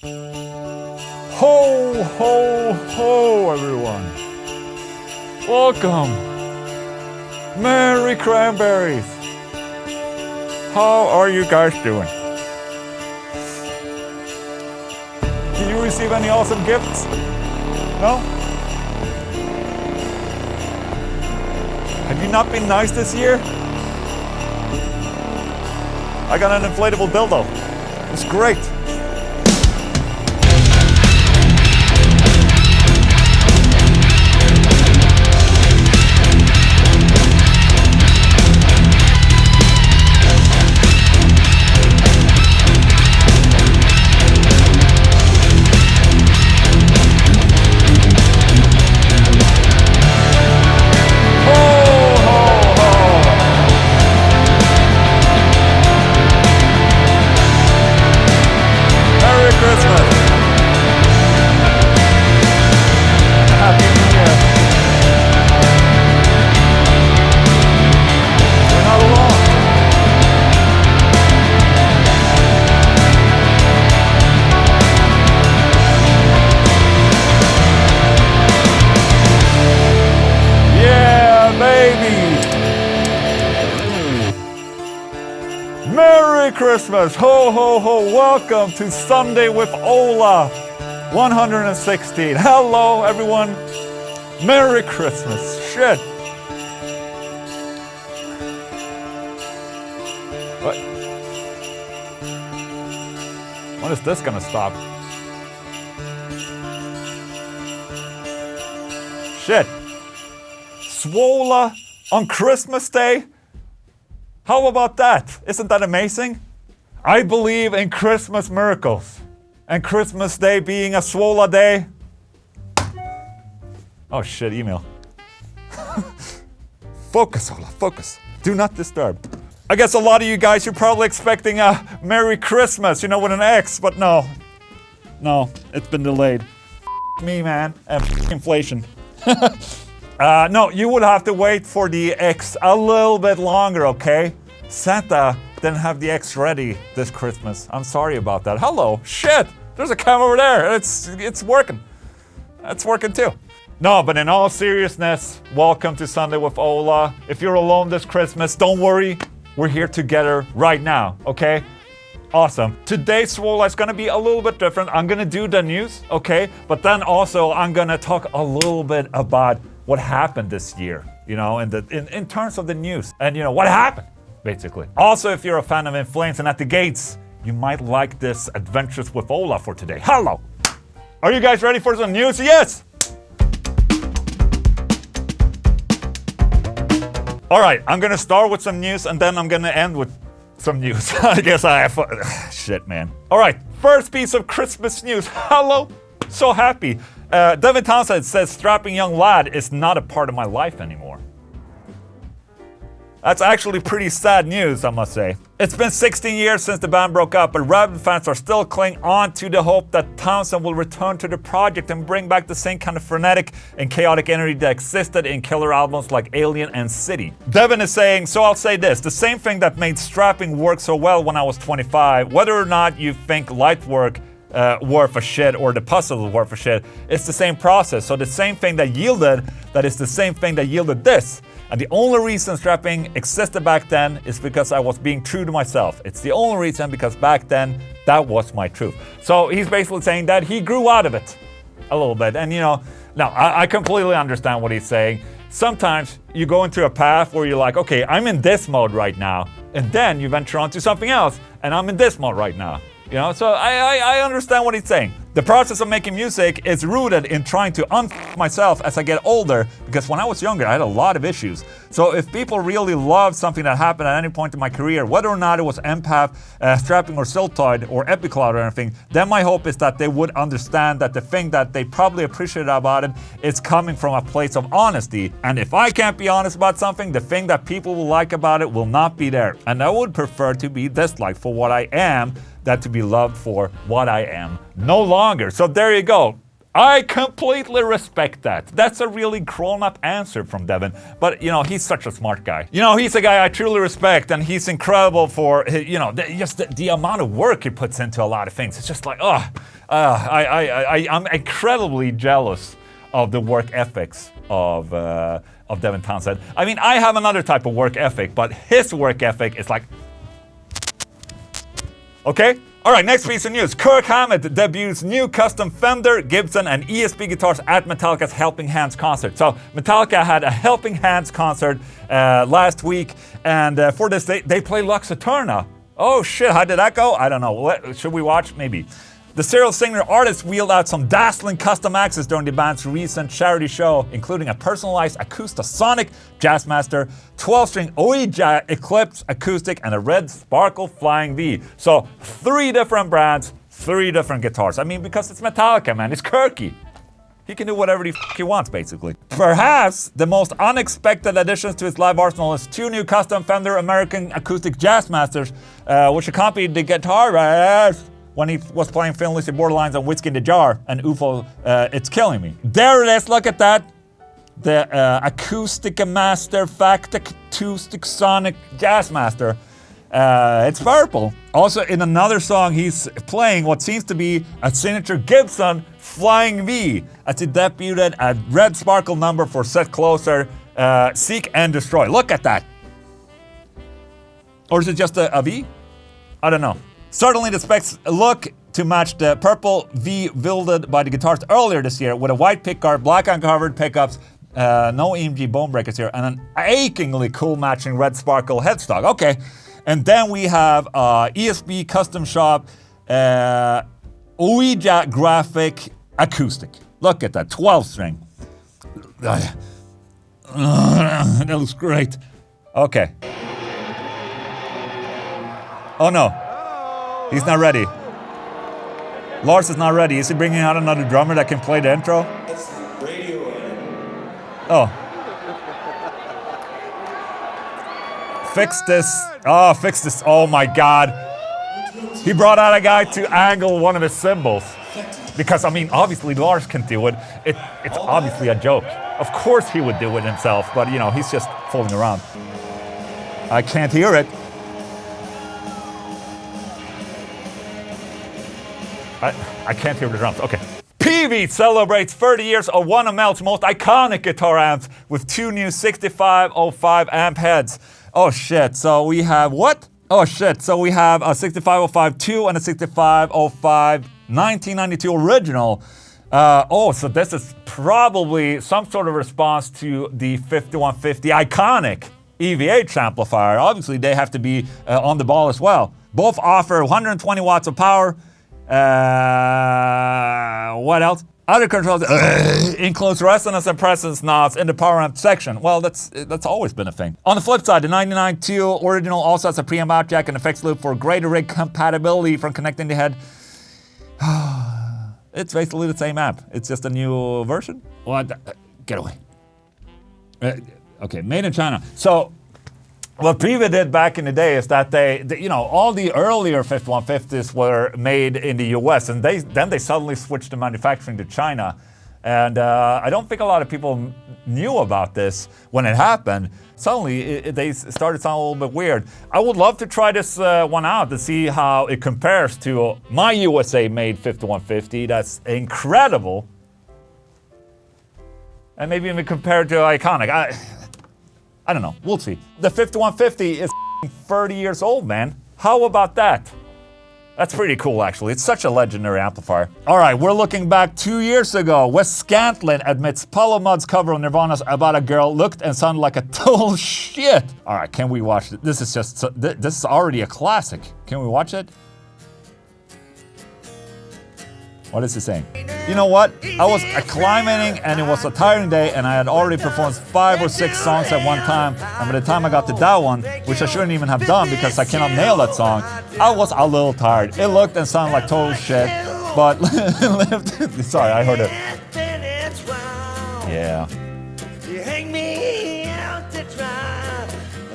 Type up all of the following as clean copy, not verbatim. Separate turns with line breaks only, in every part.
Ho, ho, ho, everyone. Welcome. Merry Cranberries. How are you guys doing? Did you receive any awesome gifts? No? Have you not been nice this year? I got an inflatable dildo. It's great. Christmas, ho ho ho, welcome to Sunday with SWOLA116. Hello everyone, Merry Christmas, shit. What? When is this gonna stop? Shit. SWOLA on Christmas Day? How about that? Isn't that amazing? I believe in Christmas miracles. And Christmas Day being a SWOLA day. Oh shit, email. Focus, Ola, focus. Do not disturb. I guess a lot of you guys, you're probably expecting a Merry Christmas, you know, with an X, but no. No, it's been delayed. Me, man, and inflation. No, you would have to wait for the X a little bit longer, okay? Santa didn't have the X ready this Christmas. I'm sorry about that. Hello, shit, there's a cam over there. It's working. It's working too. No, but in all seriousness, welcome to Sunday with Ola. If you're alone this Christmas, don't worry. We're here together right now, okay? Awesome. Today's SWOLA is gonna be a little bit different. I'm gonna do the news, okay? But then also I'm gonna talk a little bit about what happened this year, you know, in terms of the news. And you know, what happened, basically. Also, if you're a fan of In Flames and At the Gates, you might like this Adventures with Ola for today. Hello! Are you guys ready for some news? Yes! Alright, I'm gonna start with some news and then I'm gonna end with some news. I guess I have... Shit, man. Alright, first piece of Christmas news. Hello! So happy. Devin Townsend says strapping young lad is not a part of my life anymore. That's actually pretty sad news, I must say. It's been 16 years since the band broke up, but Rabbit fans are still clinging on to the hope that Townsend will return to the project and bring back the same kind of frenetic and chaotic energy that existed in killer albums like Alien and City. Devin is saying, so I'll say this, the same thing that made strapping work so well when I was 25, whether or not you think light work worth a shit or the puzzle worth a shit, it's the same process. So the same thing that yielded, that is the same thing that yielded this. And the only reason strapping existed back then is because I was being true to myself. It's the only reason because back then, that was my truth. So he's basically saying that he grew out of it a little bit. And you know, now I completely understand what he's saying. Sometimes you go into a path where you're like, okay, I'm in this mode right now. And then you venture on to something else and I'm in this mode right now. You know, so I understand what he's saying. The process of making music is rooted in trying to myself as I get older, because when I was younger, I had a lot of issues. So if people really love something that happened at any point in my career, whether or not it was empath, strapping or siltoid or epicloud or anything, then my hope is that they would understand that the thing that they probably appreciate about it is coming from a place of honesty. And if I can't be honest about something, the thing that people will like about it will not be there. And I would prefer to be disliked for what I am than to be loved for what I am no longer. So there you go. I completely respect that. That's a really grown-up answer from Devin. But, you know, he's such a smart guy. You know, he's a guy I truly respect, and he's incredible for, you know, just the amount of work he puts into a lot of things. It's just like, I'm incredibly jealous of the work ethics of Devin Townsend. I mean, I have another type of work ethic, but his work ethic is like... Okay? Alright, next piece of news. Kirk Hammetts debuts new custom Fender, Gibson, and ESP guitars at Metallica's Helping Hands concert. So, Metallica had a Helping Hands concert last week, and for this, they play Lux Eterna. Oh shit, how did that go? I don't know. Should we watch? Maybe. The serial singer-artist wheeled out some dazzling custom axes during the band's recent charity show, including a personalized Acoustasonic Jazzmaster, 12-string Ouija Eclipse Acoustic, and a red Sparkle Flying V. So, 3 different brands, 3 different guitars. I mean, because it's Metallica, man. It's Kirky. He can do whatever the f*** he wants, basically. Perhaps the most unexpected additions to his live arsenal is 2 new custom Fender American Acoustic Jazzmasters, which accompanied the guitar when he was playing Thin Lizzy Borderlines and Whiskey in the Jar and UFO, It's Killing Me. There it is, look at that. The Acoustic Master Fact Acoustic Sonic Jazzmaster. It's purple. Also, in another song, he's playing what seems to be a signature Gibson Flying V as he debuted a red sparkle number for Set Closer, Seek and Destroy. Look at that. Or is it just a V? I don't know. Certainly the specs look to match the purple V wielded by the guitars earlier this year with a white pickguard, black uncovered pickups, no EMG bone breakers here, and an achingly cool matching red sparkle headstock. Okay, and then we have ESP Custom Shop Ouija Graphic Acoustic. Look at that, 12-string. That looks great. Okay. Oh no. He's not ready. Lars is not ready. Is he bringing out another drummer that can play the intro?
That's radio.
Oh. Fix this. Oh, fix this. Oh my God. He brought out a guy to angle one of his cymbals. Because, I mean, obviously Lars can do it. It's obviously a joke. Of course he would do it himself, but, you know, he's just fooling around. I can't hear it. I can't hear the drums. Okay. Peavey celebrates 30 years of one of Mel's most iconic guitar amps with 2 new 6505 amp heads. Oh shit, so we have what? Oh shit, so we have a 6505-2 and a 6505 1992 original. So this is probably some sort of response to the 5150 iconic EVH amplifier. Obviously, they have to be on the ball as well. Both offer 120 watts of power. What else? Other controls includes resonance and presence knobs in the power amp section. Well, that's always been a thing. On the flip side, the 99.2 original also has a preamp out jack and effects loop for greater rig compatibility from connecting the head. It's basically the same amp. It's just a new version. What? Get away. Okay, made in China. So, what Peavey did back in the day is that they you know, all the earlier 5150s were made in the US, and then they suddenly switched the manufacturing to China. And I don't think a lot of people knew about this when it happened. Suddenly, they started sounding a little bit weird. I would love to try this one out to see how it compares to my USA-made 5150. That's incredible. And maybe even compare it to Iconic. I don't know, we'll see. The 5150 is 30 years old, man. How about that? That's pretty cool, actually. It's such a legendary amplifier. All right, we're looking back 2 years ago. Wes Scantlin admits Paulo Mudd's cover of Nirvana's About a Girl looked and sounded like a total shit. All right, can we watch it? This is already a classic. Can we watch it? What is he saying? You know what? I was acclimating and it was a tiring day and I had already performed 5 or 6 songs at one time, and by the time I got to that one, which I shouldn't even have done because I cannot nail that song, I was a little tired. It looked and sounded like total shit, but sorry, I heard it. Yeah. You hang me out to dry.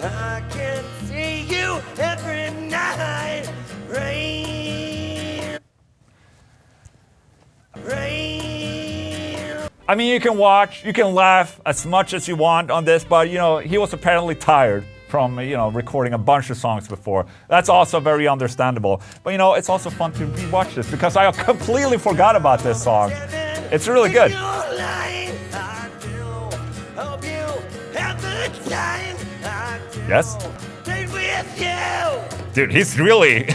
I can see you every night. Rain. I mean, you can laugh as much as you want on this, but you know, he was apparently tired from, you know, recording a bunch of songs before. That's also very understandable. But you know, it's also fun to rewatch this because I completely forgot about this song. It's really good. Yes? Dude, he's really...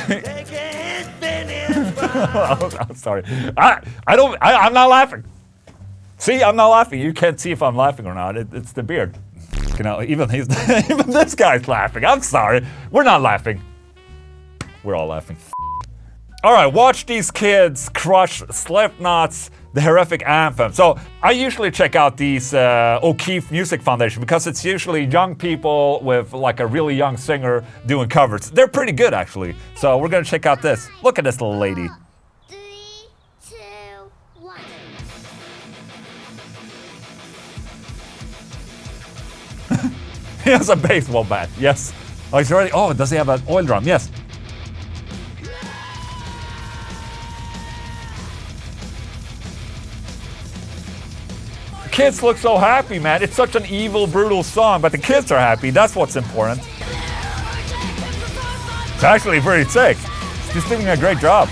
I'm sorry. I'm not laughing. See, I'm not laughing. You can't see if I'm laughing or not. It's the beard. You know, even this guy's laughing. I'm sorry. We're not laughing. We're all laughing. All right, watch these kids crush Slipknot's The Heretic Anthem. So I usually check out these O'Keefe Music Foundation because it's usually young people with like a really young singer doing covers. They're pretty good actually. So we're gonna check out this. Look at this little lady.
3, 2, 1.
He has a baseball bat, yes. Oh, he's already, oh, does he have an oil drum? Yes. Kids look so happy, man. It's such an evil, brutal song, but the kids are happy. That's what's important. It's actually pretty sick. She's doing a great job.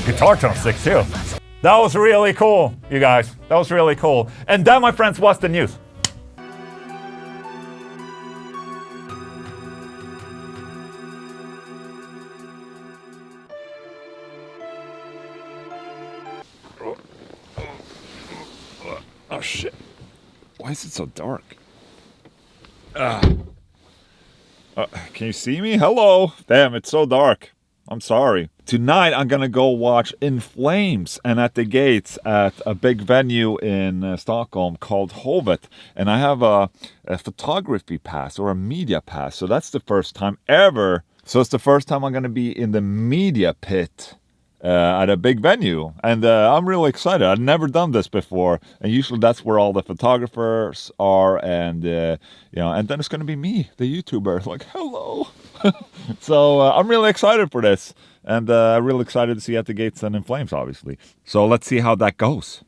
Guitar tone's sick too. That was really cool, you guys. That was really cool. And that, my friends, was the news. Oh shit. Why is it so dark? Can you see me? Hello. Damn, it's so dark. I'm sorry. Tonight I'm gonna go watch In Flames and At the Gates at a big venue in Stockholm called Hovet. And I have a photography pass or a media pass. So that's the first time ever. So it's the first time I'm gonna be in the media pit at a big venue. And I'm really excited. I've never done this before. And usually that's where all the photographers are. And, you know, and then it's gonna be me, the YouTuber, like, hello. So I'm really excited for this. And I'm really excited to see At the Gates and In Flames, obviously. So let's see how that goes.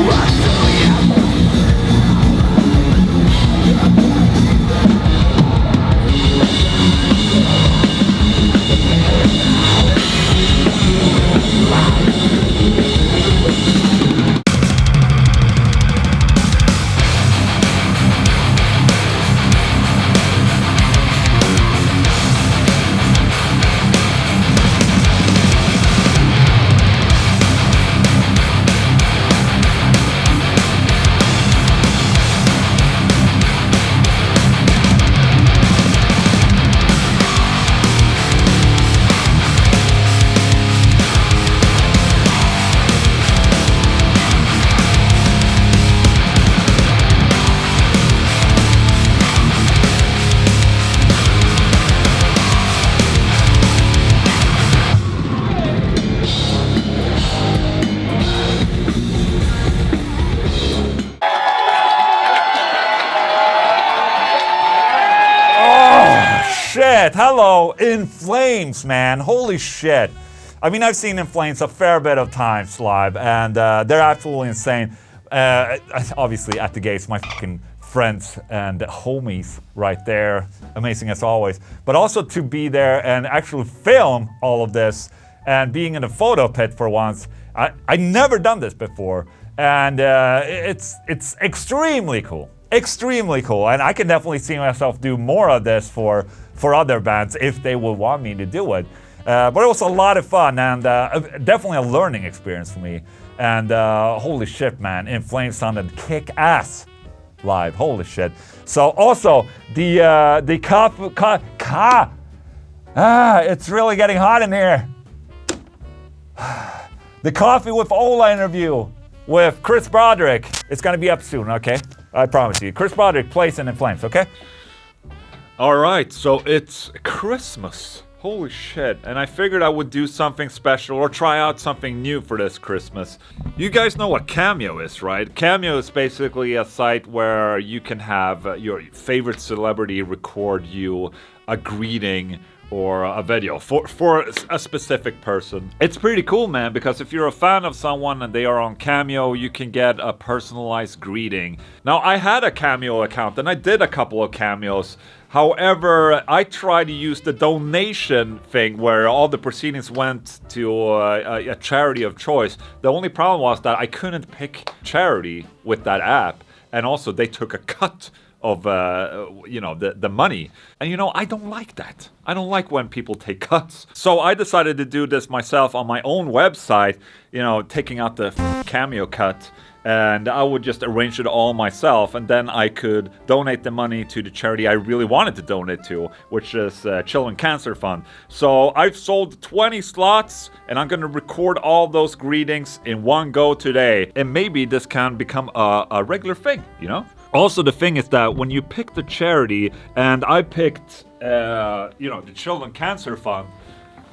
What?
shit! Hello, In Flames, man. Holy shit. I mean, I've seen In Flames a fair bit of times live, and they're absolutely insane. Obviously, at the gates, my fucking friends and homies right there. Amazing as always. But also to be there and actually film all of this and being in a photo pit for once. I never done this before, and it's extremely cool. Extremely cool, and I can definitely see myself do more of this for other bands if they will want me to do it. But it was a lot of fun and definitely a learning experience for me. And holy shit, man, In Flames sounded kick-ass live. Holy shit. So also the it's really getting hot in here. The Coffee with Ola interview with Chris Broderick. It's gonna be up soon, okay? I promise you. Chris Broderick plays in Flames, okay? Alright, so it's Christmas. Holy shit. And I figured I would do something special or try out something new for this Christmas. You guys know what Cameo is, right? Cameo is basically a site where you can have your favorite celebrity record you a greeting or a video for a specific person. It's pretty cool, man, because if you're a fan of someone and they are on Cameo, you can get a personalized greeting. Now, I had a Cameo account and I did a couple of cameos. However, I tried to use the donation thing where all the proceedings went to a charity of choice. The only problem was that I couldn't pick charity with that app, and also they took a cut of the money. And I don't like that. I don't like when people take cuts. So I decided to do this myself on my own website, taking out the Cameo cut, and I would just arrange it all myself, and then I could donate the money to the charity I really wanted to donate to, which is Children Cancer Fund. So I've sold 20 slots, and I'm gonna record all those greetings in one go today, and maybe this can become a regular thing, Also, the thing is that when you pick the charity, and I picked, the Children Cancer Fund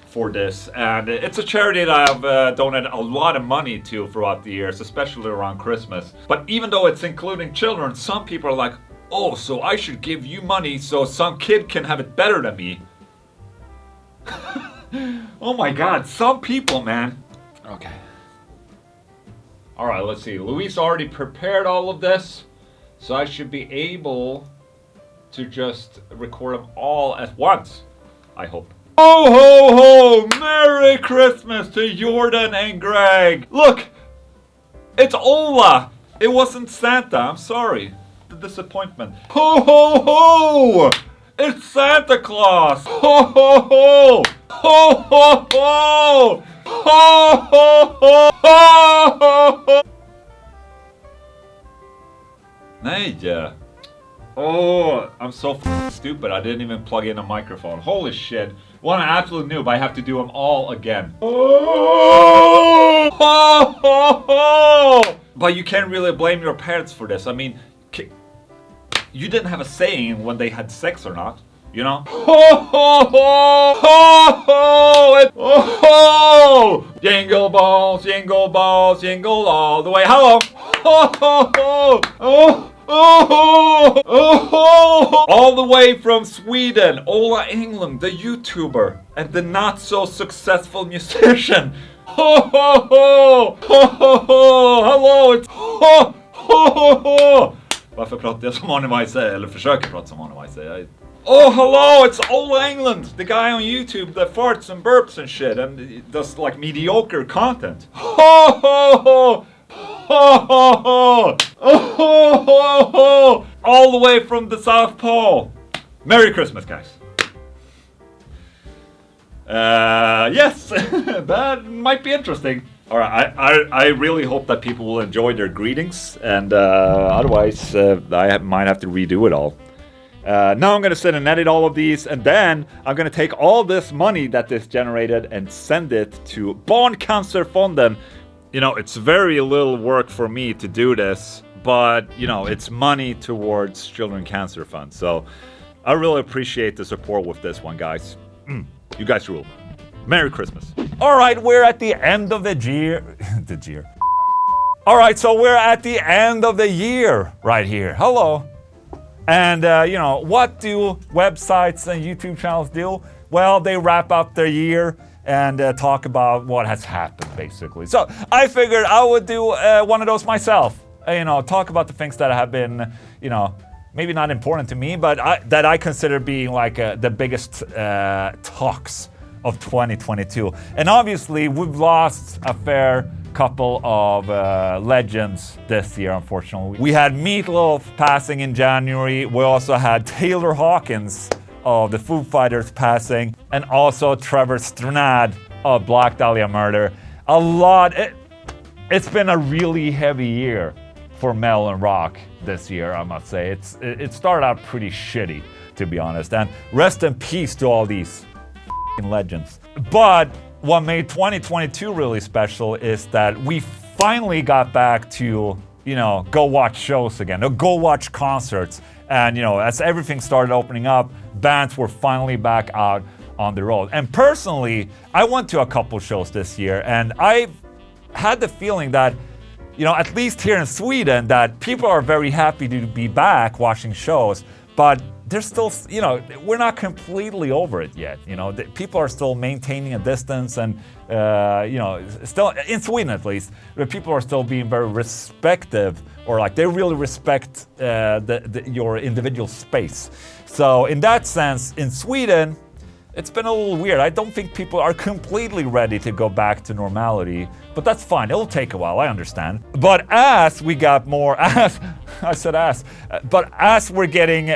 for this, and it's a charity that I've donated a lot of money to throughout the years, especially around Christmas. But even though it's including children, some people are like, oh, so I should give you money so some kid can have it better than me. Oh my God, some people, man. Okay. All right, let's see. Luis already prepared all of this. So I should be able to just record them all at once, I hope. Ho ho ho! Merry Christmas to Jordan and Greg! Look! It's Ola! It wasn't Santa, I'm sorry. The disappointment. Ho ho ho! It's Santa Claus! Ho ho ho! Ho ho ho! Ho ho ho! Ho ho ho! Nej! Oh, I'm so stupid. I didn't even plug in a microphone. Holy shit. What an absolute noob. I have to do them all again. Oh, ho, ho, ho. But you can't really blame your parents for this. I mean, you didn't have a saying when they had sex or not, Ho, ho, ho, ho, ho, ho. Jingle balls, jingle all the way. Hello. Ho, ho, ho. Oh. Oh, oh, oh, all the way from Sweden, Ola Englund, the YouTuber and the not so successful musician. Ho ho ho! Ho ho ho! Hello, it's ho ho ho ho! Varför pratar jag som Arne Weise, eller försöker prata som Arne Weise? Oh, hello, it's Ola Englund, the guy on YouTube that farts and burps and shit and does like mediocre content. Ho ho ho! Ho ho ho! Oh ho ho ho! All the way from the South Pole. Merry Christmas, guys. Yes, that might be interesting. All right, I really hope that people will enjoy their greetings, and otherwise I might have to redo it all. Now I'm going to sit and edit all of these, and then I'm going to take all this money that this generated and send it to Barncancerfonden. It's very little work for me to do this, but, it's money towards Children Cancer Fund. So I really appreciate the support with this one, guys. You guys rule. Merry Christmas. All right, we're at the end of the year. All right, so we're at the end of the year right here. Hello. And, what do websites and YouTube channels do? Well, they wrap up their year and talk about what has happened, basically. So I figured I would do one of those myself. Talk about the things that have been, maybe not important to me, but that I consider being like the biggest talks of 2022. And obviously, we've lost a fair couple of legends this year, unfortunately. We had Meatloaf passing in January. We also had Taylor Hawkins of the Foo Fighters passing, and also Trevor Strnad of Black Dahlia Murder. It's been a really heavy year for metal and rock this year, I must say. It started out pretty shitty, to be honest. And rest in peace to all these legends. But what made 2022 really special is that we finally got back to, go watch shows again, or go watch concerts. And, as everything started opening up, bands were finally back out on the road. And personally, I went to a couple shows this year, and I had the feeling that, at least here in Sweden, that people are very happy to be back watching shows, but there's still, we're not completely over it yet. People are still maintaining a distance, and, still, in Sweden at least, people are still being very respective, or like they really respect your individual space. So in that sense, in Sweden, it's been a little weird. I don't think people are completely ready to go back to normality, but that's fine. It'll take a while, I understand. But as we got more, but as we're getting,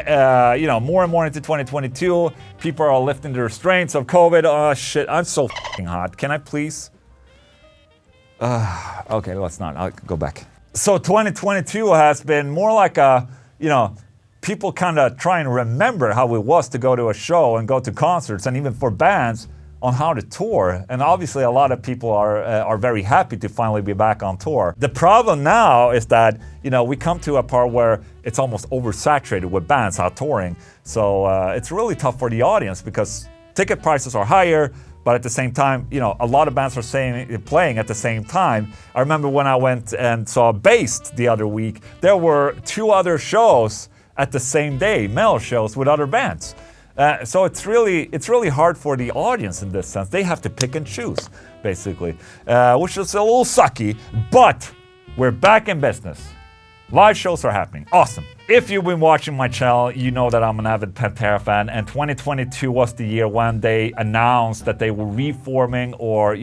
more and more into 2022, people are lifting the restraints of COVID. Oh shit, I'm so f***ing hot. Can I please? Okay, let's not. I'll go back. So 2022 has been more like a, people kind of try and remember how it was to go to a show and go to concerts, and even for bands on how to tour. And obviously a lot of people are very happy to finally be back on tour. The problem now is that, we come to a part where it's almost oversaturated with bands out touring. So it's really tough for the audience because ticket prices are higher, but at the same time, a lot of bands are playing at the same time. I remember when I went and saw Based the other week, there were 2 other shows at the same day, metal shows with other bands. So it's really hard for the audience in this sense. They have to pick and choose, basically, which is a little sucky, but we're back in business. Live shows are happening. Awesome. If you've been watching my channel, you know that I'm an avid Pantera fan, and 2022 was the year when they announced that they were reforming or,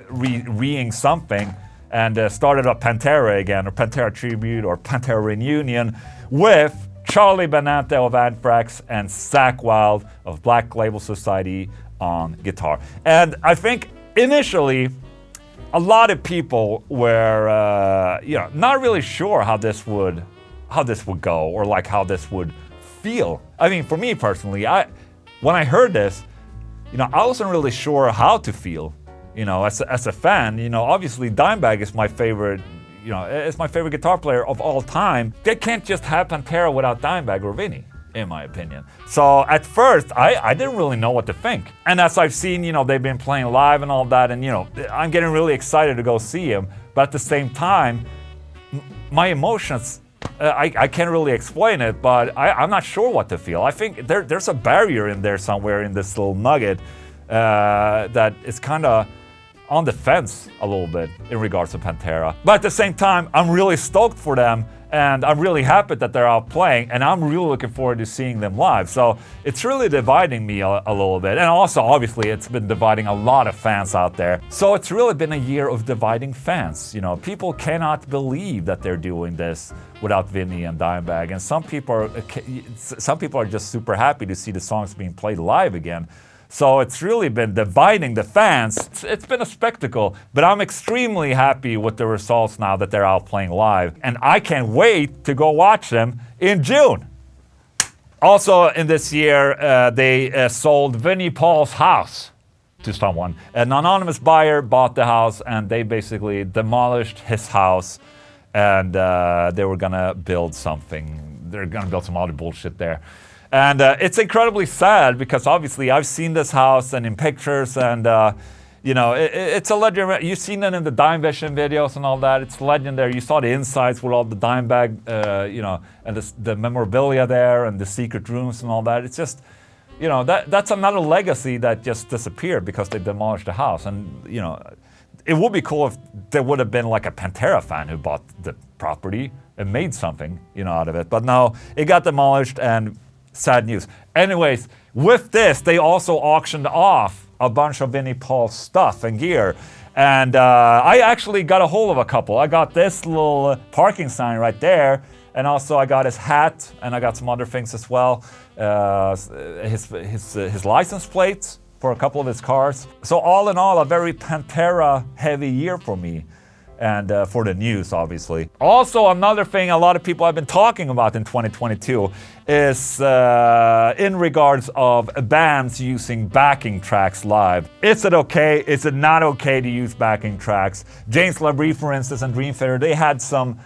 reing something, and started up Pantera again, or Pantera Tribute, or Pantera Reunion, with Charlie Benante of Anthrax and Zakk Wylde of Black Label Society on guitar. And I think initially, a lot of people were, not really sure how this would go, or like how this would feel. I mean, for me personally, when I heard this, I wasn't really sure how to feel. As a fan, obviously Dimebag is my favorite. It's my favorite guitar player of all time. They can't just have Pantera without Dimebag or Vinny, in my opinion. So at first, I didn't really know what to think. And as I've seen, they've been playing live and all that, and I'm getting really excited to go see him. But at the same time, my emotions, I can't really explain it, but I'm not sure what to feel. I think there's a barrier in there somewhere in this little nugget that is kind of on the fence a little bit in regards to Pantera. But at the same time, I'm really stoked for them, and I'm really happy that they're out playing, and I'm really looking forward to seeing them live. So it's really dividing me a little bit. And also, obviously, it's been dividing a lot of fans out there. So it's really been a year of dividing fans. People cannot believe that they're doing this without Vinny and Dimebag. And some people are just super happy to see the songs being played live again. So it's really been dividing the fans. It's been a spectacle, but I'm extremely happy with the results now that they're out playing live. And I can't wait to go watch them in June. Also in this year, they sold Vinnie Paul's house to someone. An anonymous buyer bought the house, and they basically demolished his house, and they were gonna build something. They're gonna build some other bullshit there. And it's incredibly sad because obviously I've seen this house and in pictures, and it's a legendary. You've seen it in the Dime Vision videos and all that. It's legendary. You saw the insides with all the dime bag, and the memorabilia there and the secret rooms and all that. It's just, that's another legacy that just disappeared because they demolished the house. And, it would be cool if there would have been like a Pantera fan who bought the property and made something, out of it. But no, it got demolished, and sad news. Anyways, with this, they also auctioned off a bunch of Vinnie Paul's stuff and gear. And I actually got a hold of a couple. I got this little parking sign right there. And also I got his hat, and I got some other things as well. His license plates for a couple of his cars. So all in all, a very Pantera heavy year for me. And for the news, obviously. Also, another thing a lot of people have been talking about in 2022 is in regards of bands using backing tracks live. Is it okay? Is it not okay to use backing tracks? James LaBrie, for instance, and Dream Theater, they had some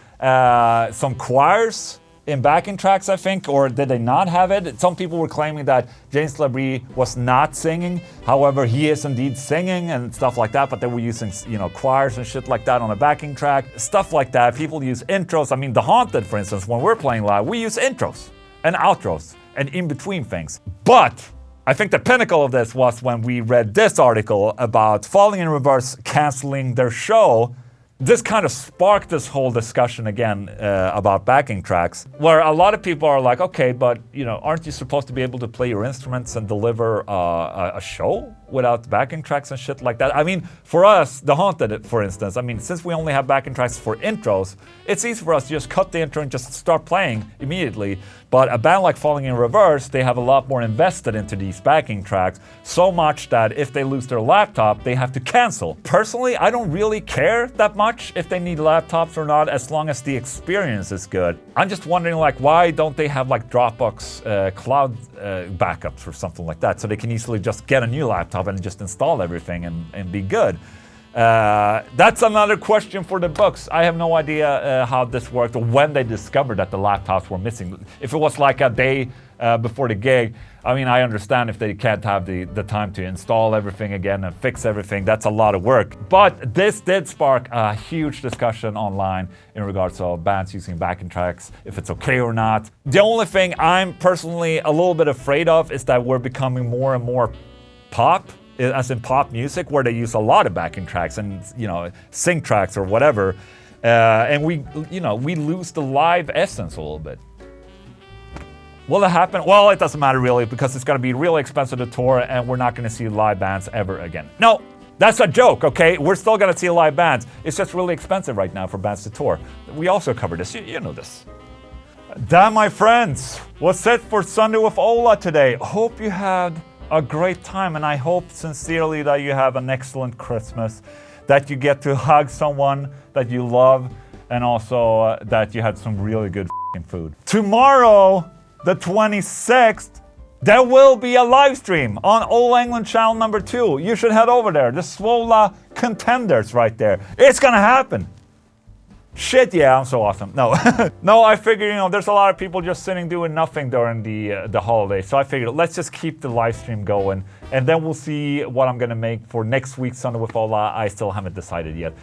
choirs in backing tracks, I think, or did they not have it? Some people were claiming that James LaBrie was not singing. However, he is indeed singing and stuff like that, but they were using, choirs and shit like that on a backing track. Stuff like that. People use intros. I mean, The Haunted, for instance, when we're playing live, we use intros and outros and in-between things. But I think the pinnacle of this was when we read this article about Falling in Reverse canceling their show. This kind of sparked this whole discussion again about backing tracks, where a lot of people are like, okay, but aren't you supposed to be able to play your instruments and deliver a show without backing tracks and shit like that? I mean, for us, The Haunted, for instance, since we only have backing tracks for intros, it's easy for us to just cut the intro and just start playing immediately. But a band like Falling in Reverse, they have a lot more invested into these backing tracks, so much that if they lose their laptop, they have to cancel. Personally, I don't really care that much if they need laptops or not, as long as the experience is good. I'm just wondering, why don't they have Dropbox cloud backups or something like that, so they can easily just get a new laptop and just install everything and be good. That's another question for the books. I have no idea how this worked or when they discovered that the laptops were missing. If it was like a day before the gig, I understand if they can't have the time to install everything again and fix everything. That's a lot of work. But this did spark a huge discussion online in regards to bands using backing tracks, if it's okay or not. The only thing I'm personally a little bit afraid of is that we're becoming more and more pop, as in pop music, where they use a lot of backing tracks and sync tracks or whatever, and we lose the live essence a little bit. Will it happen? Well, it doesn't matter really, because it's going to be really expensive to tour, and we're not going to see live bands ever again. No, that's a joke, okay? We're still going to see live bands. It's just really expensive right now for bands to tour. We also covered this. You know this. That, my friends, was it for Sunday with Ola today. Hope you had a great time, and I hope sincerely that you have an excellent Christmas, that you get to hug someone that you love, and also that you had some really good food. Tomorrow, the 26th, there will be a live stream on Ola Englund channel number 2. You should head over there. The SWOLA contenders right there. It's gonna happen. Shit, yeah, I'm so awesome. No, no, I figured, there's a lot of people just sitting doing nothing during the holidays. So I figured, let's just keep the live stream going, and then we'll see what I'm gonna make for next week's Sunday with Ola. I still haven't decided yet.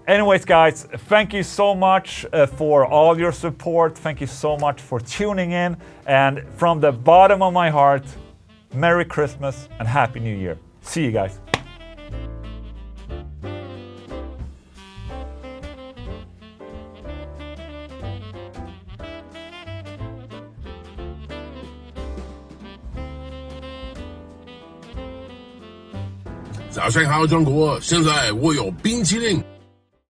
Anyways, guys, thank you so much for all your support. Thank you so much for tuning in. And from the bottom of my heart, Merry Christmas and Happy New Year. See you guys.
早上好，中国！现在我有冰淇淋。